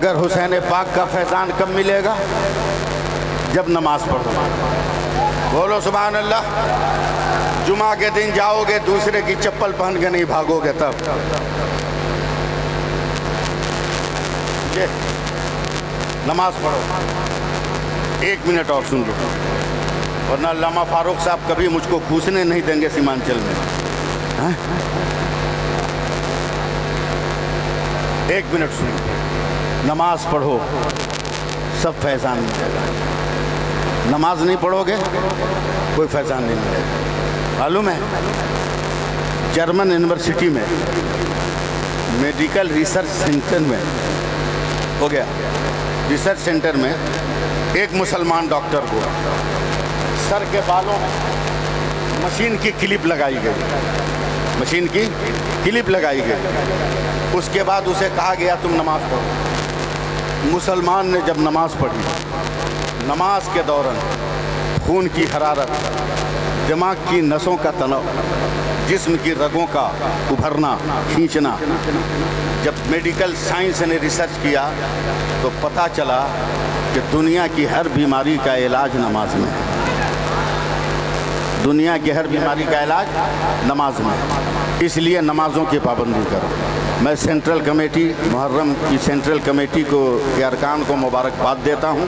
मगर हुसैन पाक का फैज़ान कब मिलेगा? जब नमाज पढ़ो। बोलो सुभान अल्लाह। जुमा के दिन जाओगे, दूसरे की चप्पल पहन के नहीं भागोगे तब। ये नमाज पढ़ो। 1 मिनट और सुन लो, वरना अल्लामा फारूक साहब कभी मुझको घुसने नहीं देंगे सीमांचल में। हाँ? 1 मिनट सुनो। नमाज पढ़ो, सब फैज़ान मिलेगा। नमाज नहीं पढ़ोगे कोई फैज़ान नहीं मिलेगा। मालूम है, जर्मन यूनिवर्सिटी में मेडिकल रिसर्च सेंटर में हो गया, रिसर्च सेंटर में एक मुसलमान डॉक्टर को सर के बालों में मशीन की क्लिप लगाई गई, मशीन की क्लिप लगाई गई। उसके बाद उसे कहा गया तुम नमाज पढ़ो। मुसलमान ने जब नमाज पढ़ी, नमाज के दौरान खून की हरारत, दिमाग की नसों का तनाव, जिस्म की रगों का उभरना, खींचना, जब मेडिकल साइंस ने रिसर्च किया तो पता चला कि दुनिया की हर बीमारी का इलाज नमाज में है। दुनिया की हर बीमारी का इलाज नमाज में है। इसलिए नमाज़ों की पाबंदी करो। मैं सेंट्रल कमेटी, मुहर्रम की सेंट्रल कमेटी को के अरकान को मुबारकबाद देता हूँ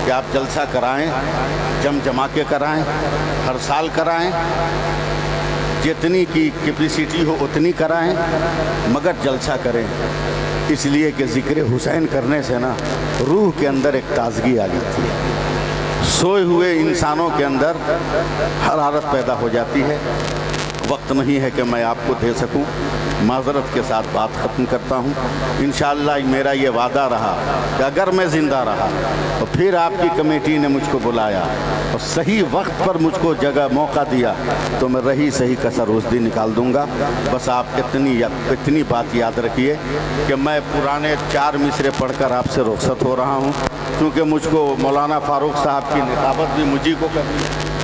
कि आप जलसा कराएं, जमा के कराएं, हर साल कराएं, जितनी की कैपेसिटी हो उतनी कराएं, मगर जलसा करें। इसलिए कि ज़िक्र हुसैन करने से ना रूह के अंदर एक ताजगी आ जाती है, सोए हुए इंसानों के अंदर हरारत पैदा हो जाती है। वक्त नहीं है कि मैं आपको दे सकूं। माज़रत के साथ बात ख़त्म करता हूं। इंशाअल्लाह मेरा ये वादा रहा कि अगर मैं ज़िंदा रहा तो फिर आपकी कमेटी ने मुझको बुलाया और सही वक्त पर मुझको जगह मौका दिया तो मैं रही सही कसर उस दिन निकाल दूंगा। बस आप इतनी बात याद रखिए कि मैं पुराने 4 मिसरे पढ़कर आपसे रुखसत हो रहा हूँ, क्योंकि मुझको मौलाना फारूक साहब की निकाबत भी मुझी को करनी है,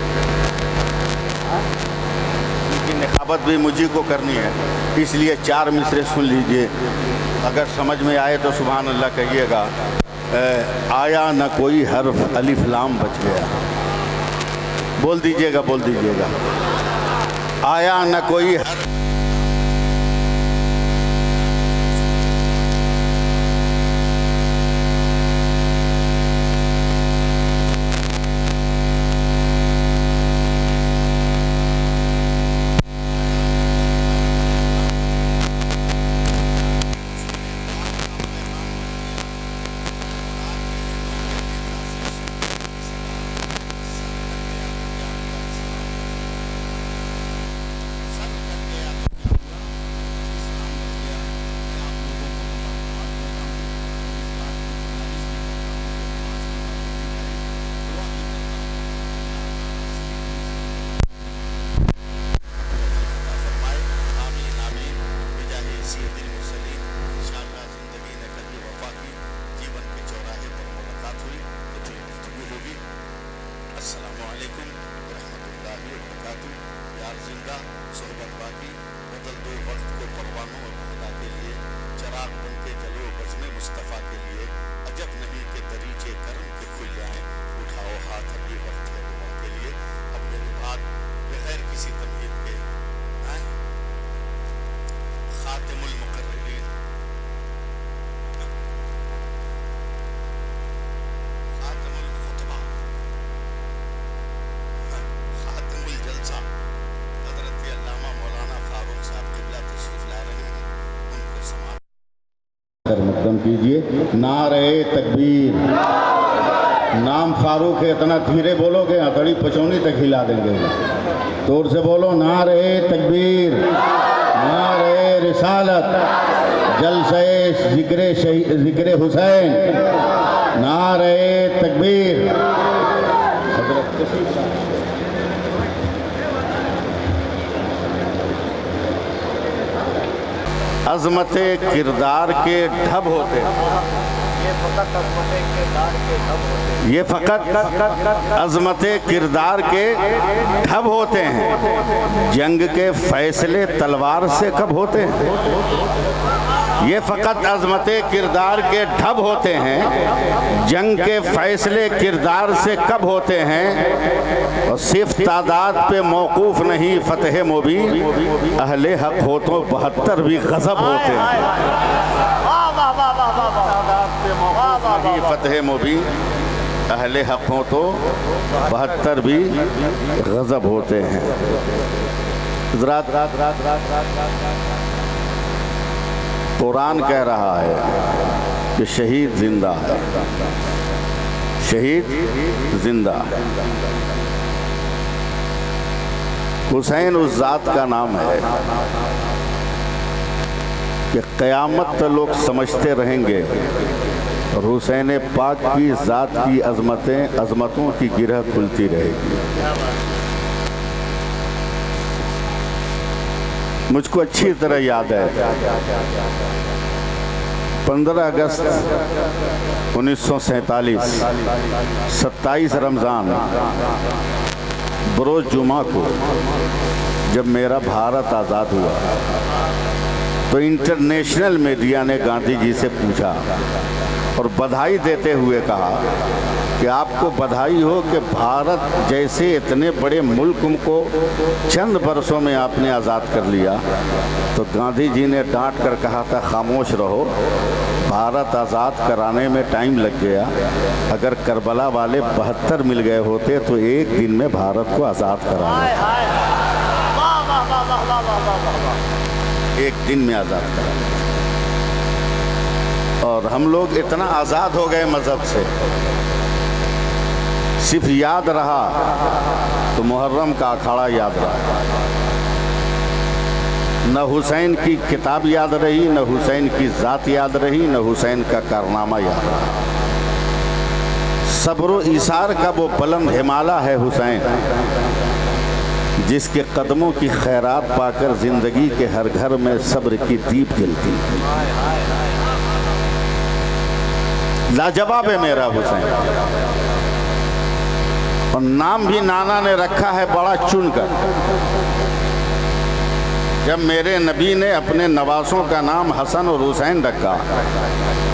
निकाबत भी मुझी को करनी है। इसलिए 4 मिसरे सुन लीजिए, अगर समझ में आए तो सुभान अल्लाह कहिएगा। आया न कोई हर्फ अलिफ लाम बच गया। बोल दीजिएगा, बोल दीजिएगा। आया न कोई हर्फ मुक़द्दम कीजिए। नारे तकबीर। नाम फारूक है, इतना धीरे बोलोगे हथौड़ी पचौनी तक हिला देंगे। जोर से बोलो, नारे तकबीर, नारे रिसालत, जलसे ज़िक्र हुसैन, नारे तकबीर। अज़मत किरदार के ढब होते हैं, ये फ़कत अज़मत किरदार के ढब होते हैं। जंग के फैसले तलवार से कब होते हैं? ये फ़कत अज़मत किरदार के ढब होते हैं, जंग के फैसले किरदार से कब होते हैं, और सिर्फ तादाद पे मौकूफ़ नहीं फ़तह मुबी, अहले हक हो तो 72 भी गज़ब होते हैं। फ़तह मुबी अहले हक हो तो 72 भी गज़ब होते हैं। कुरान कह रहा है कि शहीद जिंदा है, शहीद जिंदा है। हुसैन उस ज़ात का नाम है कि क़यामत तक लोग समझते रहेंगे और हुसैन पाक की ज़ात की अज़मतों की गिरह खुलती रहेगी। मुझको अच्छी तरह याद है 15 अगस्त 1947 27 रमज़ान बरोज़ जुमा को जब मेरा भारत आज़ाद हुआ तो इंटरनेशनल मीडिया ने गांधी जी से पूछा और बधाई देते हुए कहा कि आपको बधाई हो कि भारत जैसे इतने बड़े मुल्क को चंद बरसों में आपने आज़ाद कर लिया। तो गांधी जी ने डांट कर कहा था, खामोश रहो, भारत आज़ाद कराने में टाइम लग गया, अगर करबला वाले 72 मिल गए होते तो एक दिन में भारत को आज़ाद कराना, एक दिन में आज़ाद कराना। और हम लोग इतना आज़ाद हो गए मज़हब से, सिर्फ याद रहा तो मुहर्रम का अखाड़ा याद रहा, न हुसैन की किताब याद रही, न हुसैन की ज़ात याद रही, न हुसैन का कारनामा याद रहा। सब्र व ईसार का वो बुलंद हिमालय है हुसैन, जिसके कदमों की खैरात पाकर ज़िंदगी के हर घर में सब्र की दीप जलती। लाजवाब है मेरा हुसैन, और नाम भी नाना ने रखा है बड़ा चुनकर। जब मेरे नबी ने अपने नवासों का नाम हसन और हुसैन रखा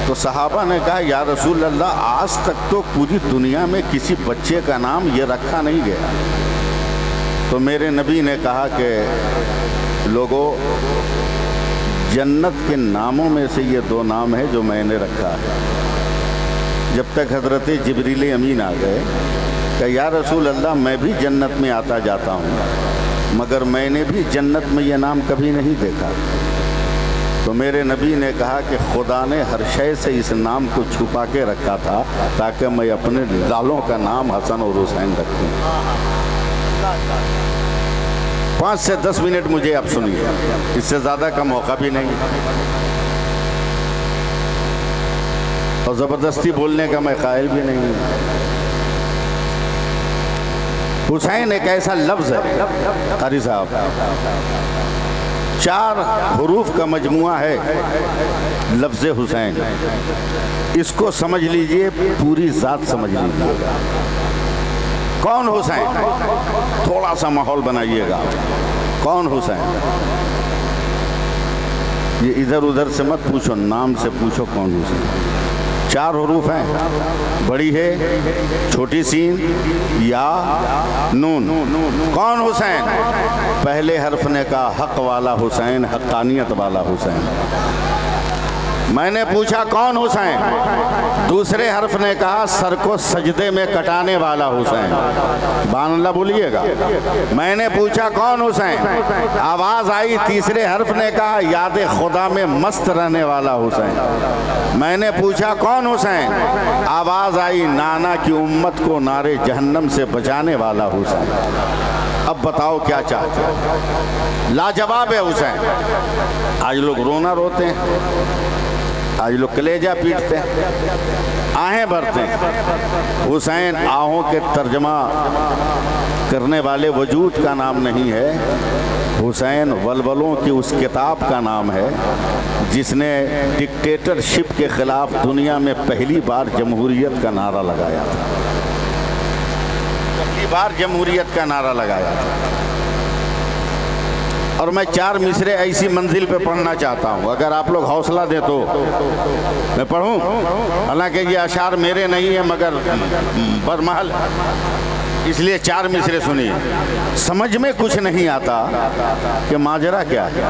तो सहाबा ने कहा, या रसूल अल्लाह, आज तक तो पूरी दुनिया में किसी बच्चे का नाम ये रखा नहीं गया। तो मेरे नबी ने कहा कि लोगों, जन्नत के नामों में से ये 2 नाम है जो मैंने रखा है। जब तक हज़रत जिब्रील अमीन आ गए कि या रसूल अल्लाह, मैं भी जन्नत में आता जाता हूँ, मगर मैंने भी जन्नत में ये नाम कभी नहीं देखा। तो मेरे नबी ने कहा कि खुदा ने हर शय से इस नाम को छुपा के रखा था ताकि मैं अपने लालों का नाम हसन और हुसैन रखूँ। 5 से 10 मिनट मुझे आप सुनिए, इससे ज़्यादा का मौका भी नहीं, और ज़बरदस्ती बोलने का मैं कायल भी नहीं हूँ। हुसैन एक ऐसा लफ्ज़ है कारी साहब, 4 हरूफ का मजमुआ है लफ्ज़ हुसैन। इसको समझ लीजिए, पूरी ज़ात समझ लीजिएगा। कौन हुसैन? थोड़ा सा माहौल बनाइएगा। कौन हुसैन? ये इधर उधर से मत पूछो, नाम से पूछो कौन हुसैन। 4 हरूफ हैं, बड़ी है, छोटी सीन, या, नून। कौन हुसैन? पहले हर्फ ने कहा हक वाला हुसैन, हक्कानियत वाला हुसैन। मैंने पूछा कौन हुसैन? दूसरे हर्फ ने कहा सर को सजदे में कटाने वाला हुसैन। बानल्ला बोलिएगा। मैंने पूछा कौन हुसैन? आवाज़ आई, तीसरे हर्फ ने कहा याद खुदा में मस्त रहने वाला हुसैन। मैंने पूछा कौन हुसैन? आवाज़ आई, नाना की उम्मत को नारे जहन्नम से बचाने वाला हुसैन। अब बताओ क्या चाहते हैं? लाजवाब है हुसैन। आज लोग रोना रोते हैं, आज लोग कलेजा पीटते हैं, आहें भरते हैं। हुसैन आहों के तर्जमा करने वाले वजूद का नाम नहीं है। हुसैन वलवलों की उस किताब का नाम है जिसने डिक्टेटरशिप के ख़िलाफ़ दुनिया में पहली बार जमहूरियत का नारा लगाया था। पहली बार जमहूरियत का नारा लगाया था। और मैं 4 मिसरे ऐसी मंजिल पे पढ़ना चाहता हूँ, अगर आप लोग हौसला दें तो मैं पढ़ूँ। हालांकि ये अशार मेरे नहीं है मगर बरमहल, इसलिए 4 मिसरे सुनिए। समझ में कुछ नहीं आता कि माजरा क्या है,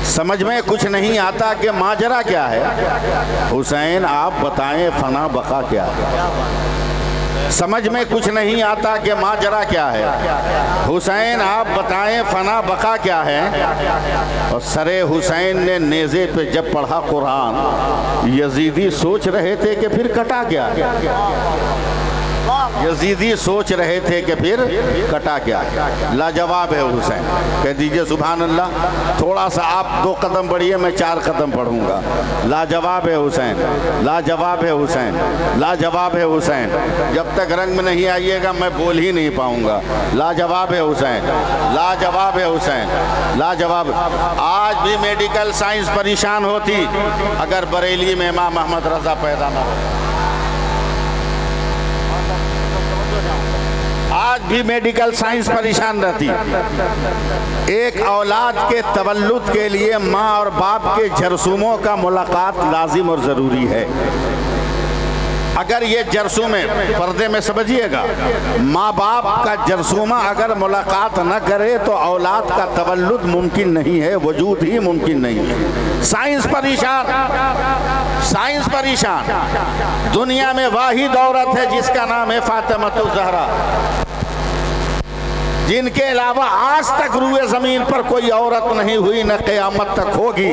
समझ में कुछ नहीं आता कि माजरा क्या है। हुसैन आप बताएं फना बका क्या है। समझ में कुछ नहीं आता कि माजरा क्या है। हुसैन आप बताएं फना बका क्या है। और सरे हुसैन ने नेज़े पे जब पढ़ा कुरान, यजीदी सोच रहे थे कि फिर कटा क्या है। यजीदी सोच रहे थे कि फिर कटा क्या। लाजवाब है हुसैन। कह दीजिए सुभान अल्लाह। थोड़ा सा आप 2 कदम बढ़िए, मैं 4 कदम पढ़ूंगा। लाजवाब है हुसैन, लाजवाब है हुसैन, लाजवाब है हुसैन। जब तक रंग में नहीं आइएगा मैं बोल ही नहीं पाऊंगा। लाजवाब है हुसैन, लाजवाब है हुसैन, लाजवाब। आज भी मेडिकल साइंस परेशान होती अगर बरेली में इमाम मोहम्मद रजा पैदा ना हो। आज भी मेडिकल साइंस परेशान रहती। एक औलाद के तवल्लुद के लिए माँ और बाप के जरसूमों का मुलाकात लाजिम और ज़रूरी है। अगर ये जरसूमे पर्दे में समझिएगा, माँ बाप का जरसूमा अगर मुलाकात न करे तो औलाद का तवल्लुद मुमकिन नहीं है, वजूद ही मुमकिन नहीं है। साइंस परेशान, साइंस परेशान। दुनिया में वाहिद औरत है जिसका नाम है फातिमा ज़हरा, जिनके अलावा आज तक रूए ज़मीन पर कोई औरत नहीं हुई, न क़यामत तक होगी,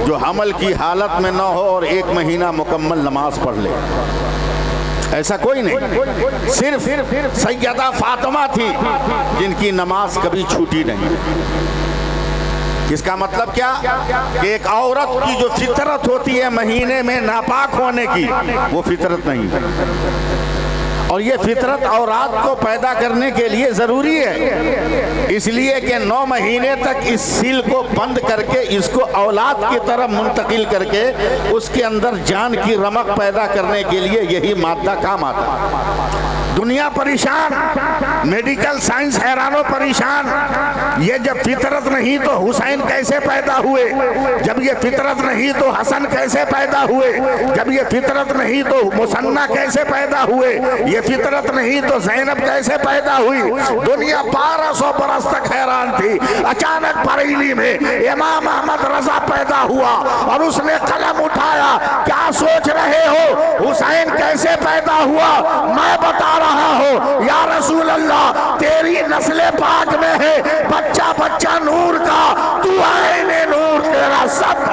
जो हमल की हालत में न हो और 1 महीना मुकम्मल नमाज पढ़ ले। ऐसा कोई नहीं, सिर्फ सैयदा फातिमा थी जिनकी नमाज कभी छूटी नहीं। इसका मतलब क्या कि एक औरत की जो फितरत होती है महीने में नापाक होने की, वो फितरत नहीं है। और ये फितरत औलाद को पैदा करने के लिए ज़रूरी है, इसलिए कि 9 महीने तक इस सील को बंद करके इसको औलाद की तरफ मुंतकिल करके उसके अंदर जान की रमक पैदा करने के लिए यही मादा काम आता है। दुनिया परेशान, मेडिकल साइंस हैरानो परेशान। ये जब फितरत नहीं तो हुसैन कैसे पैदा हुए, जब ये फितरत नहीं तो हसन कैसे पैदा हुए, जब ये फितरत नहीं तो मुसन्ना कैसे पैदा हुए, ये फितरत नहीं तो ज़ैनब कैसे पैदा हुई। दुनिया 1200 बरस तक हैरान थी। अचानक बरेली में इमाम अहमद रजा पैदा हुआ और उसने कलम उठाया, क्या सोच रहे हो हुसैन कैसे पैदा हुआ? मैं बता रहा हूं या रसूल अल्लाह, तेरी नस्ल पाक में है बच्चा बच्चा नूर का, तू आईने नूर, तेरा सब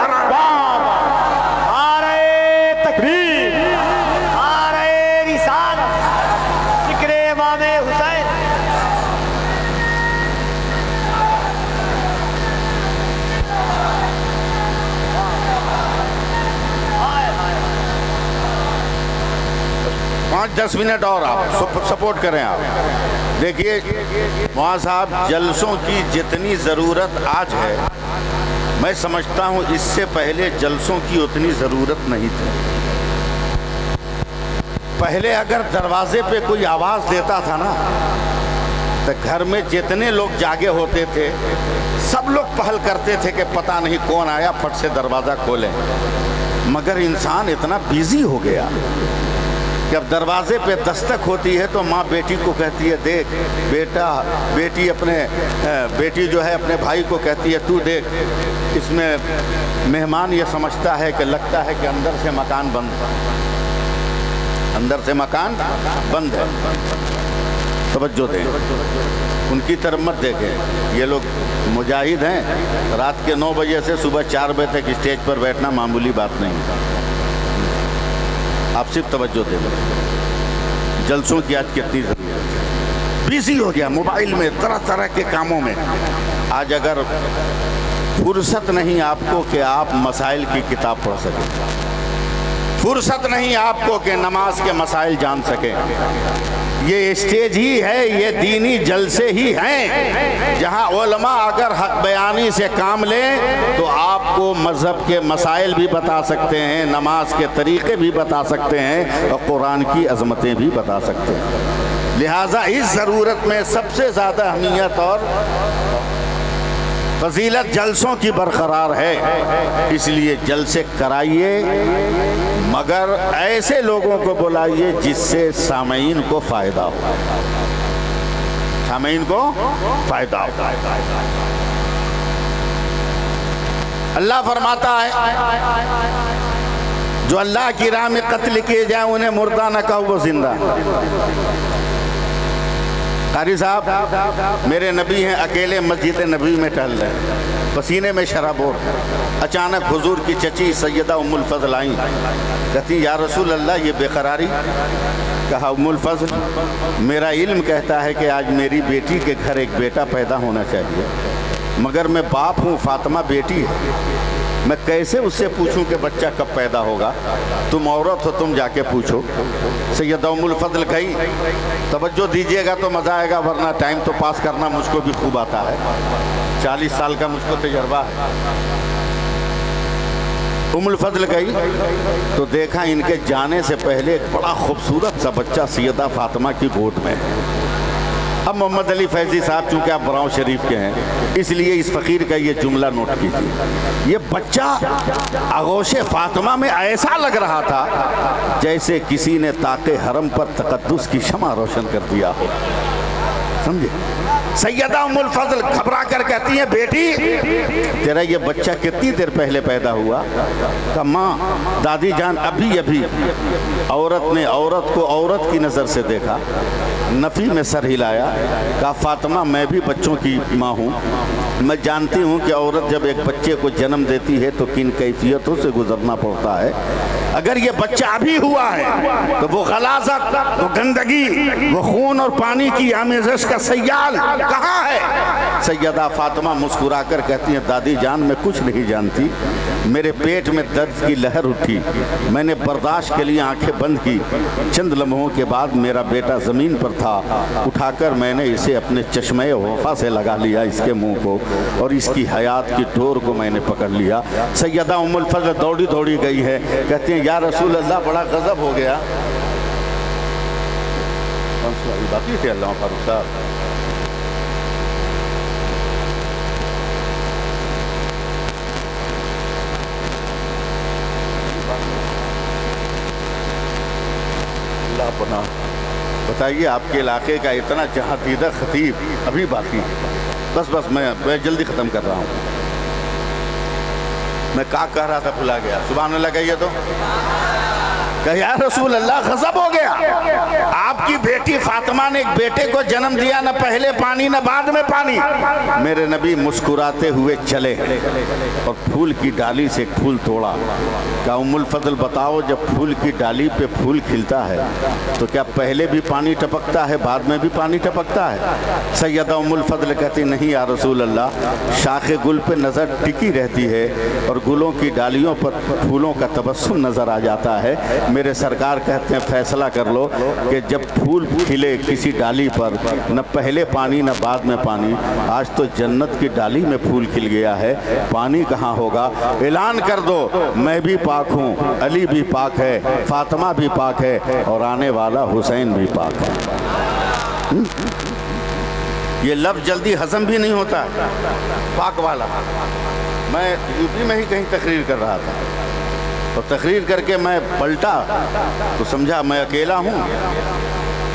पाँच 10 मिनट और आप सपोर्ट करें। आप देखिए वहाँ साहब, जलसों की जितनी ज़रूरत आज है, मैं समझता हूँ इससे पहले जलसों की उतनी ज़रूरत नहीं थी। पहले अगर दरवाजे पे कोई आवाज़ देता था ना, तो घर में जितने लोग जागे होते थे सब लोग पहल करते थे कि पता नहीं कौन आया, फट से दरवाज़ा खोलें। मगर इंसान इतना बिजी हो गया कि अब दरवाजे पे दस्तक होती है तो माँ बेटी को कहती है, देख बेटा, बेटी जो है अपने भाई को कहती है, तू देख, इसमें मेहमान ये समझता है कि लगता है कि अंदर से मकान बंद है, अंदर से मकान बंद है। तवज्जो दें, उनकी तरफ मत देखें। ये लोग मुजाहिद हैं, रात के 9 बजे से सुबह 4 बजे तक स्टेज पर बैठना मामूली बात नहीं। आप सिर्फ तवज्जो दें। जलसों की आज कितनी ज़रूरत है, बिजी हो गया मोबाइल में, तरह तरह के कामों में। आज अगर फुर्सत नहीं आपको कि आप मसाइल की किताब पढ़ सकें, फुर्सत नहीं आपको कि नमाज के मसाइल जान सकें, ये स्टेज ही है, ये दीनी जलसे ही हैं जहां उलमा अगर हक बयानी से काम लें तो आपको मज़हब के मसाइल भी बता सकते हैं, नमाज के तरीक़े भी बता सकते हैं और कुरान की अज़मतें भी बता सकते हैं। लिहाजा इस ज़रूरत में सबसे ज़्यादा अहमियत और फजीलत जलसों की बरकरार है। इसलिए जलसे कराइए, मगर ऐसे लोगों को बुलाइए जिससे सामीन को फ़ायदा हो, सामीन को फ़ायदा हो। अल्लाह फरमाता है जो अल्लाह की राह में कत्ल किए जाए उन्हें मुर्दा न कहो, वो जिंदा। कारी साहब मेरे नबी हैं, अकेले मस्जिद नबी में टहल रहे हैं, पसीने में शराबोर। अचानक हुजूर की चची सैयदा उम्मुल फज़ल आई, कहती या रसूल अल्लाह ये बेकरारी। कहा उम्मुल फज़ल मेरा इल्म कहता है कि आज मेरी बेटी के घर एक बेटा पैदा होना चाहिए, मगर मैं बाप हूँ, फातिमा बेटी है, मैं कैसे उससे पूछूं कि बच्चा कब पैदा होगा? तुम औरत हो, तुम जाके पूछो। सैयदा उम्मुल फज़ल कही तवज्जो दीजिएगा तो मज़ा आएगा, वरना टाइम तो पास करना मुझको भी खूब आता है, 40 साल का मुझको तजर्बा है। उम्मुल फज़ल गई तो देखा इनके जाने से पहले एक बड़ा खूबसूरत सा बच्चा सैयदा फातिमा की गोद में है। अब मोहम्मद अली फैज़ी साहब चूँकि आप बराव शरीफ के हैं, इसलिए इस फ़कीर का ये जुमला नोट कीजिए। ये बच्चा आगोश फातिमा में ऐसा लग रहा था जैसे किसी ने ताक़े हरम पर तक़द्दुस की शमा रोशन कर दिया हो, समझे? सैयदा उम्मुल फज़ल घबरा कर कहती है बेटी तेरा ये बच्चा कितनी देर पहले पैदा हुआ? कहा माँ दादी जान अभी अभी। औरत ने औरत को औरत की नज़र से देखा, नफ़ी में सर हिलाया, कहा फातिमा मैं भी बच्चों की माँ हूँ, मैं जानती हूँ कि औरत जब एक बच्चे को जन्म देती है तो किन कैफियतों से गुजरना पड़ता है। अगर ये बच्चा अभी हुआ है तो वो गलाज़त, वो गंदगी, वो खून और पानी की आमेज़श का सयाल कहाँ है? सैयदा फातिमा मुस्कुरा कर कहती है दादी जान मैं कुछ नहीं जानती, मेरे पेट में दर्द की लहर उठी, मैंने बर्दाश्त के लिए आंखें बंद की, चंद लम्हों के बाद मेरा बेटा ज़मीन पर था, उठाकर मैंने इसे अपने चश्मे वफ़ा से लगा लिया, इसके मुंह को, और इसकी हयात की डोर को मैंने पकड़ लिया। सैयदा उम्मुल फज़ल दौड़ी दौड़ी गई है, कहती हैं या रसूल अल्लाह बड़ा गज़ब हो गया। बाकी थे अल्लाह फारूक साहब। अपना बताइए आपके इलाके का इतना जहादीदा खतीब अभी बाकी है। बस मैं जल्दी ख़त्म कर रहा हूँ। मैं क्या कह रहा था भुला गया। सुभान अल्लाह कहिए तो या रसूल अल्लाह गज़ब हो गया, आपकी बेटी फातिमा ने एक बेटे को जन्म दिया, न पहले पानी न बाद में पानी। मेरे नबी मुस्कुराते हुए चले और फूल की डाली से एक फूल तोड़ा। क्या उम्मुल फज़ल बताओ जब फूल की डाली पे फूल खिलता है तो क्या पहले भी पानी टपकता है बाद में भी पानी टपकता है? सैयदा उम्मुल फज़ल कहती नहीं या रसूल अल्लाह, शाखे गुल पे नज़र टिकी रहती है और गुलों की डालियों पर फूलों का तबस्सुम नज़र आ जाता है। मेरे सरकार कहते हैं फैसला कर लो कि जब फूल खिले किसी डाली पर न पहले पानी न बाद में पानी, आज तो जन्नत की डाली में फूल खिल गया है, पानी कहाँ होगा? ऐलान कर दो मैं भी पाक हूँ, अली भी पाक है, फातिमा भी पाक है और आने वाला हुसैन भी पाक है। ये लफ्ज़ जल्दी हज़म भी नहीं होता पाक वाला। मैं यूपी में ही कहीं तकरीर कर रहा था और तकरीर करके मैं पलटा तो समझा मैं अकेला हूँ।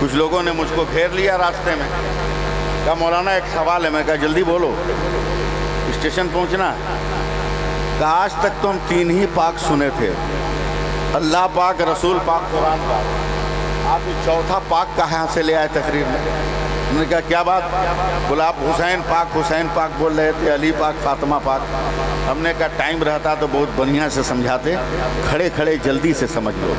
कुछ लोगों ने मुझको घेर लिया रास्ते में, कहा मौलाना एक सवाल है। मैं कहा जल्दी बोलो, स्टेशन पहुँचना है। कहा आज तक तो हम 3 ही पाक सुने थे, अल्लाह पाक, रसूल पाक, कुरान पाक, आप ये चौथा पाक कहाँ से ले आए तकरीर में? उन्होंने कहा क्या बात? बोला आप हुसैन पाक बोल रहे थे, अली पाक, फातिमा पाक। हमने कहा टाइम रहता तो बहुत बढ़िया से समझाते, खड़े खड़े जल्दी से समझ लो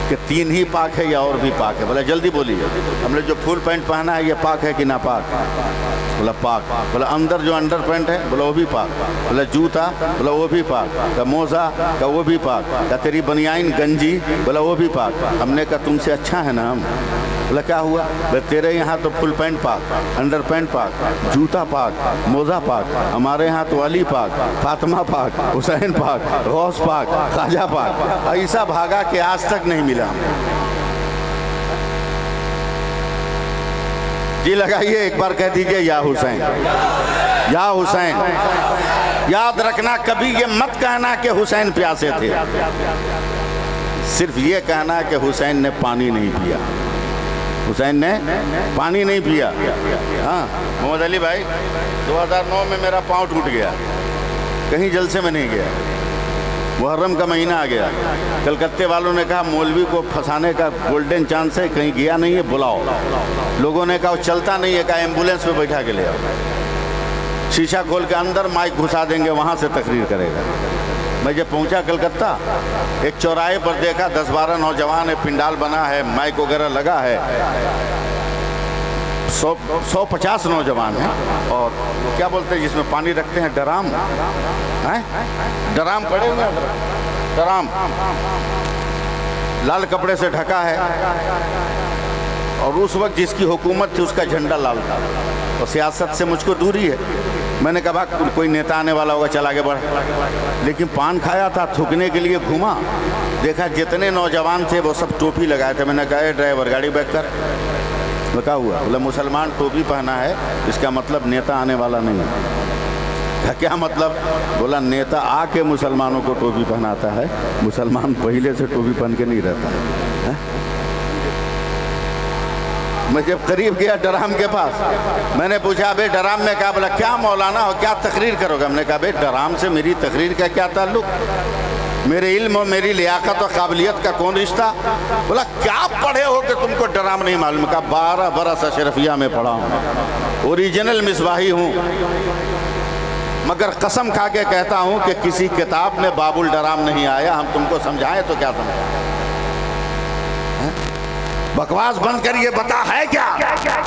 कि 3 ही पाक है या और भी पाक है? बोला जल्दी बोलिए। हमने जो फुल पैंट पहना है ये पाक है कि ना पाक? बोला पाक। बोला अंदर जो अंडर पैंट है? बोला वो भी पाक। बोला जूता? बोला वो भी पाक। का मोज़ा? का वो भी पाक। का तेरी बनियाइन गंजी? बोला वो भी पाक। हमने कहा तुमसे अच्छा है ना हम? बोला क्या हुआ? बोले तेरे यहाँ तो फुल पैंट पाक, अंडर पैंट पाक, जूता पाक, मोज़ा पाक, हमारे यहाँ तो अली पाक, फातिमा पाक, हुसैन पाक, गौस पाक, ख्वाजा पाक। ऐसा भागा कि आज तक नहीं मिला। जी लगाइए, एक बार कह दीजिए या हुसैन, या हुसैन। याद रखना, कभी ये मत कहना कि हुसैन प्यासे थे, सिर्फ ये कहना कि हुसैन ने पानी नहीं पिया, हुसैन ने पानी नहीं पिया। हाँ मोहम्मद अली भाई, 2009 में मेरा पाँव टूट गया, कहीं जलसे में नहीं गया, मुहर्रम का महीना आ गया, कलकत्ते वालों ने कहा मौलवी को फंसाने का गोल्डन चांस है, कहीं गया नहीं है बुलाओ। लोगों ने कहा वो चलता नहीं है, कहा एम्बुलेंस में बैठा के ले आओ, शीशा खोल के अंदर माइक घुसा देंगे, वहाँ से तकरीर करेगा। मैं जब पहुंचा कलकत्ता, एक चौराहे पर देखा 10-12 नौजवान है, पिंडाल बना है, माइक वगैरह लगा है, 150 नौजवान हैं, और क्या बोलते हैं जिसमें पानी रखते हैं, डराम हैं, डराम पड़े हुए हैं, डराम लाल कपड़े से ढका है, और उस वक्त जिसकी हुकूमत थी उसका झंडा लाल था, और सियासत से मुझको दूरी है। मैंने कहा कोई नेता आने वाला होगा, चल आगे बढ़, लेकिन पान खाया था, थूकने के लिए घूमा, देखा जितने नौजवान थे वो सब टोपी लगाए थे। मैंने कहा ड्राइवर गाड़ी बैक कर, तो क्या हुआ? बोला मुसलमान टोपी पहना है, इसका मतलब नेता आने वाला नहीं है। क्या मतलब? बोला नेता आके मुसलमानों को टोपी पहनाता है, मुसलमान पहले से टोपी पहन के नहीं रहता है। मैं जब करीब गया डराम के पास, मैंने पूछा बे डराम में क्या? बोला क्या मौलाना हो, क्या तकरीर करोगे? हमने कहा बे डराम से मेरी तकरीर का क्या ताल्लुक, मेरे इल्म और मेरी लियाकत और काबिलियत का कौन रिश्ता? बोला क्या पढ़े हो कि तुमको डराम नहीं मालूम? कहा 12 बरस अशरफिया में पढ़ा हूँ, ओरिजिनल मिसबाही हूँ, मगर कसम खा के कहता हूँ कि किसी किताब में बाबुल डराम नहीं आया। हम तुमको समझाएं तो क्या समझाएं? बकवास बंद करिए, बता है क्या?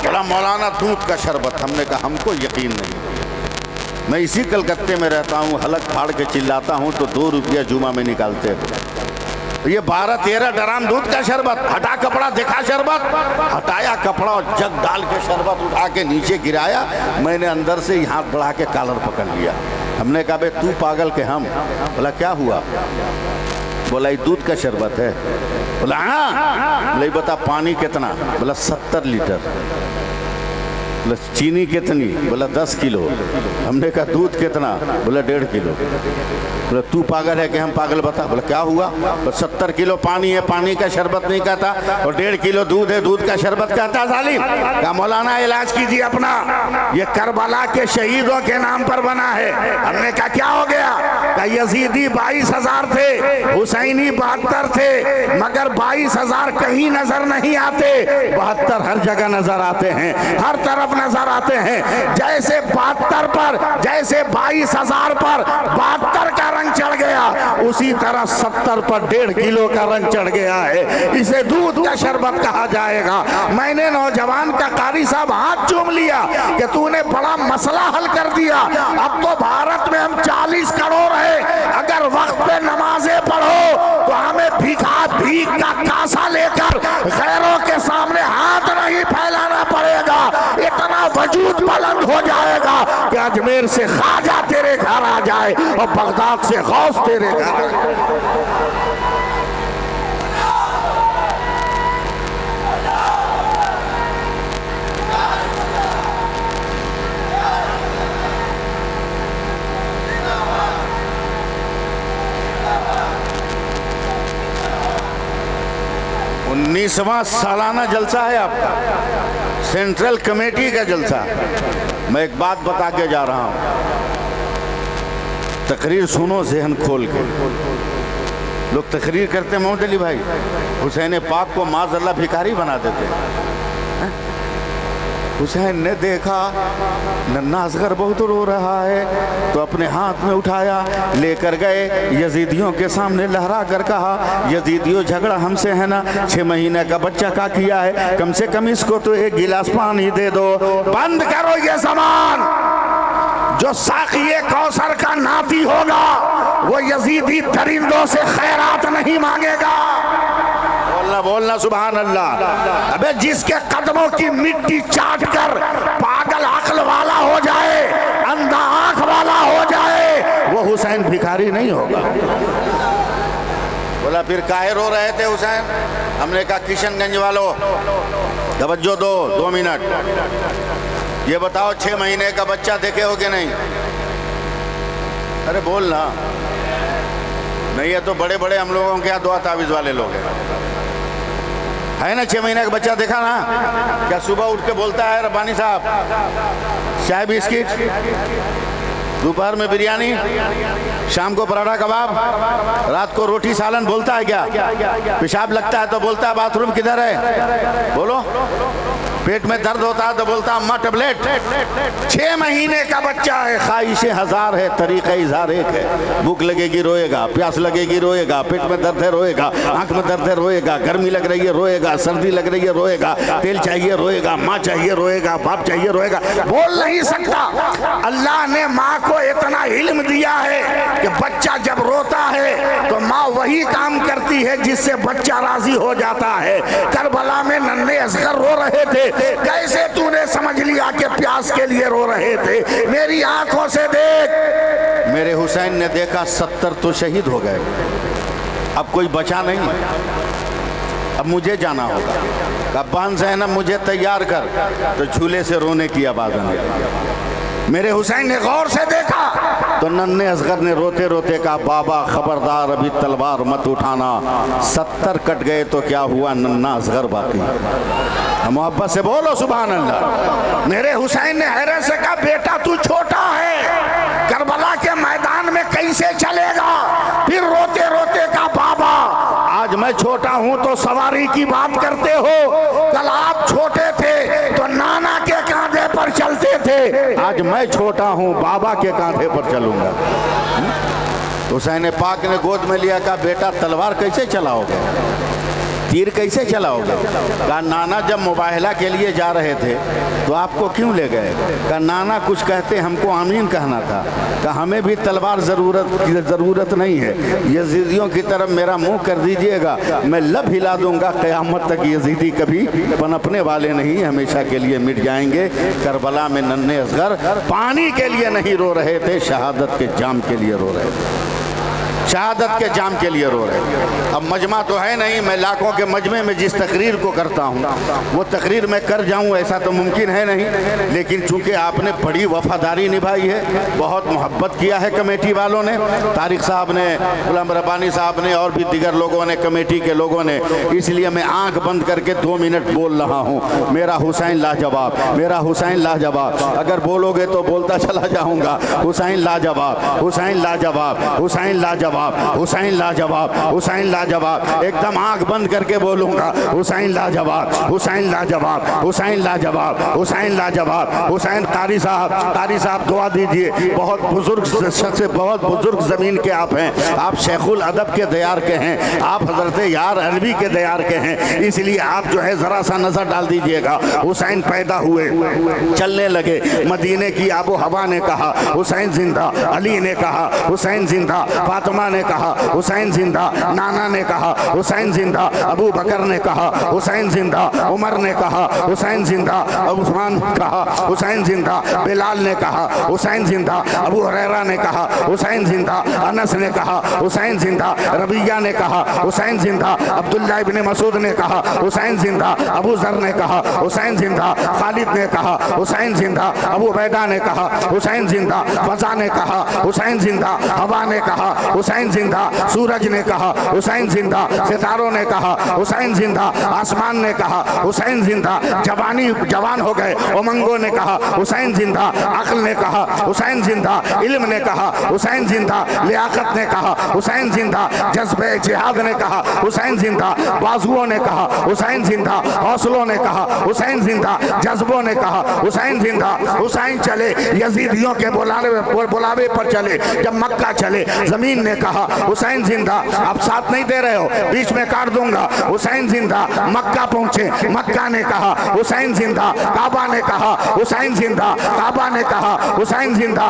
बोला मौलाना दूध का शरबत। हमने कहा हमको यकीन नहीं, मैं इसी कलकत्ते में रहता हूँ, हलक फाड़ के चिल्लाता हूँ तो 2 रुपया जुमा में निकालते हैं। ये 12-13 डराम दूध का शरबत, हटा कपड़ा दिखा शरबत, हटाया कपड़ा और जग डाल के शरबत उठा के नीचे गिराया। मैंने अंदर से हाथ बढ़ा के कॉलर पकड़ लिया। हमने कहा बे तू पागल के हम? बोला क्या हुआ? बोला ये दूध का शरबत है। बोला हाँ। बोला बता पानी कितना? बोला 70 लीटर। बोला चीनी कितनी? बोला 10 किलो। हमने कहा दूध कितना? बोला 1.5 किलो। बोला तू पागल है कि हम पागल? बता। बोला क्या हुआ? बोला 70 किलो पानी है, पानी का शरबत नहीं कहता, और 1.5 किलो दूध है, दूध का शरबत कहता जालिम। कहा मौलाना इलाज कीजिए अपना, ये करबला के शहीदों के नाम पर बना है। हमने कहा क्या हो गया? कहा यजीदी 22,000 थे, हुसैनी 72 थे, मगर 22,000 कहीं नजर नहीं आते, 72 हर जगह नजर आते हैं, हर तरफ नजर आते हैं। जैसे 72 पर, जैसे 22,000 पर 72 का रंग चढ़ गया, उसी तरह 70 पर 1.5 किलो का रंग चढ़ गया है। इसे दूध का शरबत कहा जाएगा। मैंने नौजवान का कारी साहब हाथ चूम लिया कि तूने बड़ा मसला हल कर दिया। अब तो भारत में हम 40 करोड़ है, अगर वक्त पे नमाजें पढ़ो तो हमें भीख का कासा लेकर गैरों के सामने हाथ नहीं फैलाना पड़ेगा। इतना वजूद बुलंद हो जाएगा कि अजमेर से ख्वाजा तेरे घर आ जाए और बगदाद से गौस तेरे घर आ जाए। 19वां सालाना जलसा है आपका, सेंट्रल कमेटी का जलसा। मैं एक बात बता के जा रहा हूं, तकरीर सुनो ज़हन खोल के। लोग तकरीर करते मोहम्मद अली भाई हुसैन पाक को माज़अल्लाह भिखारी बना देते। हुसैन ने देखा नन्ना असगर बहुत रो रहा है तो अपने हाथ में उठाया, लेकर गए यजीदियों के सामने लहरा कर कहा, यजीदियों झगड़ा हमसे है ना, 6 महीने का बच्चा का किया है, कम से कम इसको तो 1 गिलास पानी दे दो। बंद करो ये ज़बान। जो साक़िए कौसर का नाती होगा वो यजीदी दरिंदों से खैरात नहीं मांगेगा। बोलना सुभान अल्लाह। अबे जिसके कदमों की मिट्टी चाट कर पागल अक्ल वाला हो जाए, अंधा आंख वाला हो जाए, वो हुसैन भिखारी नहीं होगा। बोला बोला फिर काहे रो रहे थे हुसैन? हमने कहा किशनगंज वालों तवज्जो दो, 2 मिनट। ये बताओ 6 महीने का बच्चा देखे हो कि नहीं? अरे बोल ना। नहीं है तो बड़े बड़े हम लोगों के यहाँ दुआ तावीज़ वाले लोग हैं, है ना? 6 महीने का बच्चा देखा ना? क्या सुबह उठ के बोलता है रब्बानी साहब चाय बिस्किट, दोपहर में बिरयानी, शाम को पराठा कबाब, रात को रोटी सालन बोलता है क्या? पेशाब लगता है तो बोलता है बाथरूम किधर है? बोलो। पेट में दर्द होता है तो बोलता अम्मा टेबलेट। 6 महीने का बच्चा है, ख्वाहिशें हजार है, तरीक़े इज़हार एक है। भूख लगेगी रोएगा, प्यास लगेगी रोएगा, पेट में दर्द है रोएगा, आंख में दर्द है रोएगा, गर्मी लग रही है रोएगा, सर्दी लग रही है रोएगा, तेल चाहिए रोएगा, माँ चाहिए रोएगा, बाप चाहिए रोएगा। बोल नहीं सकता। अल्लाह ने माँ को इतना इल्म दिया है कि बच्चा जब रोता है तो माँ वही काम करती है जिससे बच्चा राजी हो जाता है। करबला में नन्हे असगर रो रहे थे, कैसे तूने समझ लिया कि प्यास के लिए रो रहे थे? मेरी आंखों से देख। मेरे हुसैन ने देखा 70 तो शहीद हो गए, अब कोई बचा नहीं, अब मुझे जाना होगा। कब्बान ज़ैनब मुझे तैयार कर, तो झूले से रोने की आवाज़ आई। मेरे हुसैन ने गौर से देखा तो नन्हे असगर ने रोते रोते कहा बाबा खबरदार अभी तलवार मत उठाना, 70 कट गए तो क्या हुआ, नन्हा असगर बाकी। मोहब्बत से बोलो सुभान अल्लाह। मेरे हुसैन ने हैरत से कहा बेटा तू छोटा है, करबला के मैदान में कैसे चलेगा? फिर रोते रोते कहा बाबा आज मैं छोटा हूं तो सवारी की बात करते हो, कल आप छोटे थे तो नाना के कांधे पर चलते थे, आज मैं छोटा हूं बाबा के कांधे पर चलूंगा। हुसैन पाक ने गोद में लिया, कहा बेटा तलवार कैसे चलाओगे, तीर कैसे चलाओगे? कहा नाना जब मुबाहला के लिए जा रहे थे तो आपको क्यों ले गए? कहा नाना कुछ कहते हमको आमीन कहना था। कहा हमें भी तलवार ज़रूरत नहीं है, यजीदियों की तरफ मेरा मुंह कर दीजिएगा, मैं लब हिला दूंगा, क़यामत तक यजीदी कभी पनपने वाले नहीं, हमेशा के लिए मिट जाएंगे। करबला में नन्हे असगर पानी के लिए नहीं रो रहे थे, शहादत के जाम के लिए रो रहे थे, शहादत के जाम के लिए रो रहे। अब मजमा तो है नहीं, मैं लाखों के मजमे में जिस तकरीर को करता हूँ वो तकरीर मैं कर जाऊँ ऐसा तो मुमकिन है नहीं, लेकिन चूंकि आपने बड़ी वफादारी निभाई है, बहुत मोहब्बत किया है कमेटी वालों ने, तारिक साहब ने, गुलाम रब्बानी साहब ने और भी दीगर लोगों ने, कमेटी के लोगों ने, इसलिए मैं आंख बंद करके 2 मिनट बोल रहा हूँ। मेरा हुसैन लाजवाब, मेरा हुसैन लाजवाब, अगर बोलोगे तो बोलता चला जाऊँगा। हुसैन लाजवाब, हुसैन लाजवाब, हुसैन लाजवाब, हुसैन लाजवाब, हुसैन लाजवाब, एकदम आंख बंद करके बोलूंगा। हुसैन लाजवाब, हुसैन लाजवाब, हुसैन लाजवाब, हुसैन लाजवाब। हुसैन कारी साहब दुआ दीजिए, बहुत बुजुर्ग शख्स, बहुत बुजुर्ग ज़मीन के आप हैं, आप शेखुल अदब के दयार के हैं, आप हजरत यार अरबी के दयार के हैं, इसलिए आप जो है ज़रा सा नज़र डाल दीजिएगा। हुसैन पैदा हुए, चलने लगे, मदीने की आबो हवा ने कहा हुसैन जिंदा, अली ने कहा हुसैन जिंदा, फातिमा ने कहा हुसैन जिंदा, नाना ने कहा हुसैन जिंदा, अबू बकर ने कहा हुसैन जिंदा, उमर ने कहा हुसैन जिंदा, उस्मान कहा हुसैन जिंदा, बिलाल ने कहा हुसैन जिंदा, अबू हुरैरा ने कहा हुसैन जिंदा, अनस ने कहा हुसैन जिंदा, रबिया ने कहा हुसैन जिंदा, अब्दुल्लाह इब्ने मसूद ने कहा हुसैन जिंदा, अबू जर ने कहा हुसैन जिंदा, खालिद ने कहा हुसैन जिंदा, अबू बैदा ने कहा हुसैन जिंदा, फजा ने कहा हुसैन जिंदा, हवा ने कहा हुसैन जिंदा, सूरज ने कहा हुसैन जिंदा, सितारों ने कहा हुसैन जिंदा, आसमान ने कहा हुसैन जिंदा, जवान हो गए उमंगों ने कहा हुसैन जिंदा, अक्ल ने कहा हुसैन जिंदा, इल्म ने कहा हुसैन जिंदा, लियाकत ने कहा हुसैन जिंदा, जज्बे जिहाद ने कहा हुसैन जिंदा, बाजुओं ने कहा हुसैन जिंदा, हौसलों ने कहा हुसैन जिंदा, जज्बों ने कहा हुसैन जिंदा। हुसैन चले, यजीदियों के बुलावे पर चले, जब मक्का चले, जमीन ने कहा हुसैन जिंदा, आप साथ नहीं दे रहे हो, बीच में काट दूंगा। हुसैन जिंदा, मक्का पहुंचे, मक्का ने कहा हुसैन जिंदा, काबा ने कहा हुसैन जिंदा, काबा ने कहा हुसैन जिंदा,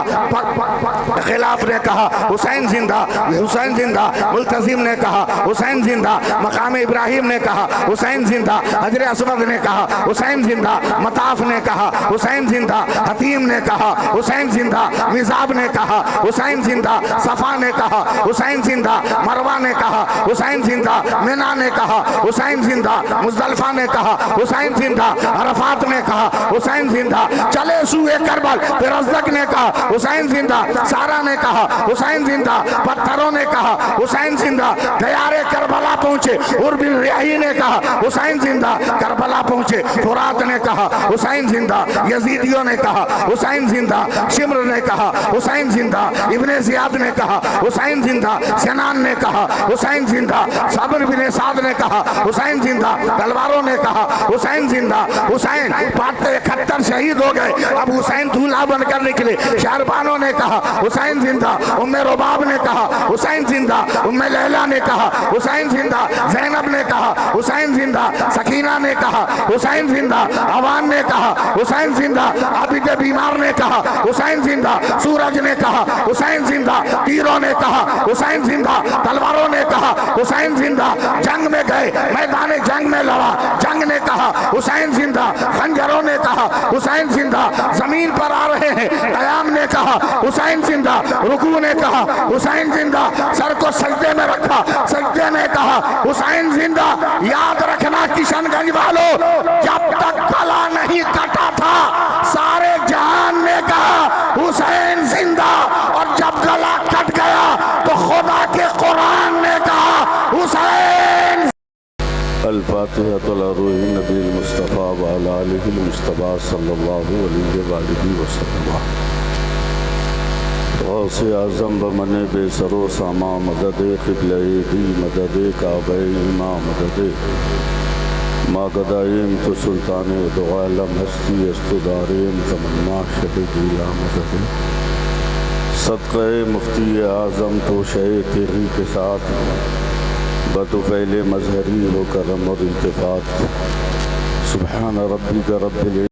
खिलाफ ने कहा हुसैन जिंदा, हुसैन जिंदा, मुल्तजिम ने कहा हुसैन जिंदा, मकाम इब्राहिम ने कहा हुसैन जिंदा, हजर असवद ने कहा हुसैन जिंदा, मताफ ने कहा हुसैन जिंदा, हतीम ने कहा हुसैन जिंदा, मिजाब ने कहा हुसैन जिंदा, सफा ने कहा हुसैन जिंदा, मरवा ने कहा हुसैन जिंदा, मिना ने कहा हुसैन जिंदा, मुजदलफा ने कहा हुसैन जिंदा, अरफात ने कहा हुसैन जिंदा, चले सूए करबल फिर अज़दक ने कहा हुसैन जिंदा, सारा ने कहा हुसैन जिंदा, पत्थरों ने कहा हुसैन जिंदा, दयारे करबला पहुंचे उर्बिल रियाही ने कहा हुसैन जिंदा, करबला पहुंचे फुरात ने कहा हुसैन जिंदा, यजीदियों ने कहा हुसैन जिंदा, शिम्र ने कहा हुसैन जिंदा, इब्ने जियाद ने कहा हुसैन जिंदा, सनान ने कहा हुसैन जिंदा, साबिर बिन साद ने कहा हुसैन जिंदा, तलवारों ने कहा हुसैन जिंदा, हुसैन 71 शहीद हो गए, अब हुसैन दूल्हा बनकर निकले, शारबानों ने कहा हुसैन जिंदा, उम्मे रुबाब ने कहा हुसैन जिंदा, उम्मे लैला ने कहा हुसैन जिंदा, ज़ैनब ने कहा हुसैन जिंदा, सकीना ने कहा हुसैन जिंदा, अवान ने कहा हुसैन जिंदा, आबिद बीमार ने कहा हुसैन जिंदा, सूरज ने कहा हुसैन जिंदा, तीरों ने कहा हुसैन जिंदा, तलवारों ने कहा हुसैन जिंदा, जंग में गए, मैदान जंग में लड़ा, जंग ने कहा हुसैन जिंदा, खंजरों ने कहा हुसैन जिंदा, जमीन पर आ रहे हैं, कयाम ने कहा हुसैन जिंदा, रुकू ने कहा हुसैन जिंदा, सर को सजदे में रखा, सजदे में कहा हुसैन जिंदा। याद रखना किशनगंज वालों, जब तक गला नहीं कटा था सारे जहान ने कहा हुसैन जिंदा, और जब गला कट गया तो खुदा के कुरान ने कहा हुसैन। अल-फातिहा रूह नबी मुस्तफ़ा व अला आलिहि मुस्तफ़ा सल्लल्लाहु अलैहि वसल्लम। गौसे आज़म ब मने बेसरो सामा मदद क़िबले दी मदद काबे इमा मदद मागदायम तो सुल्तान दो आलम हस्ती अस्तुदारेम तमन्ना शहीदीला मदद सदक़े मुफ्ती आज़म तो शे तेरी के साथ बतुफ़ैल मज़हरी हो करम और इल्तिफ़ात। सुब्हान रब्बिक रब्बिल